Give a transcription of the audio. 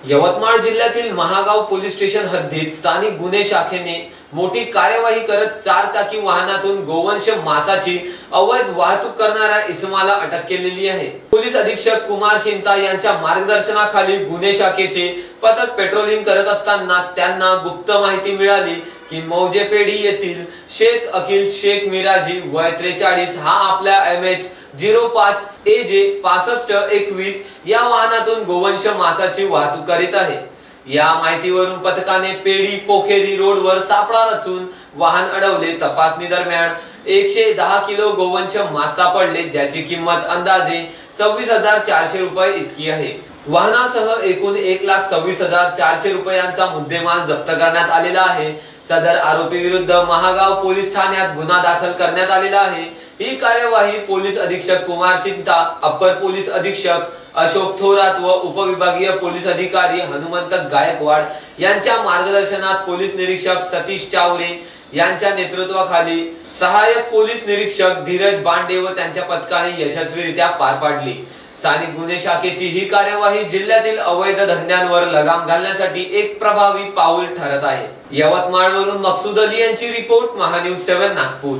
यवतमाळ जिल्ह्यातील Mahagaon police station हद्दीत स्थानिक गुन्हे शाखेने मोठी कार्यवाही करत चारचाकी वाहनातून गोवंश मासाची अवैध वाहतूक करणाऱ्या इसमाला अटक केलेली आहे। पोलीस अधीक्षक कुमार चिंता यांच्या मार्गदर्शनाखाली गुन्हे शाखेचे पथक पेट्रोलिंग करत असताना त्यांना गुप्त माहिती मिळाली की मौजेपेढी येथील शेख अखिल शेख मिराजी वय 43 हा आपल्या MH05 AJ 6521 या वाहनातून गोवंश मासाची वाहतूक करीत आहे। या माहितीवरून पथकाने पेढी पोखेरी रोडवर सापळा रचून वाहन अडवले। तपासणी दरम्यान 110 किलो गोवंश मास सापडले, ज्याची किंमत अंदाजे 26,400 रुपये इतकी आहे। वाहनासह एकूण 1,26,400 रुपयांचा मुद्देमाल जप्त करण्यात आलेला आहे। सदर आरोपी विरुद्ध महागाव पोलीस ठाण्यात गुन्हा दाखल करण्यात आलेला आहे। ही कार्यवाही पोलीस अधीक्षक कुमार चिंता, अप्पर पोलीस अधीक्षक अशोक थोरात व उपविभागीय पोलीस अधिकारी हनुमंत गायकवाड यांच्या मार्गदर्शनात पोलीस निरीक्षक सतीश चावरे यांच्या नेतृत्वाखाली सहाय्यक पोलीस निरीक्षक धीरज बांडे व त्यांच्या पथकाने यशस्वीरित्या पार पाडली। स्थानिक गुन्हे शाखेची ही कार्यवाही जिल्ह्यातील अवैध धंद्यांवर लगाम घालण्यासाठी एक प्रभावी पाऊल ठरत आहे। यवतमाळवरून मकसूद अली यांची रिपोर्ट, महान्यूज 7 नागपूर।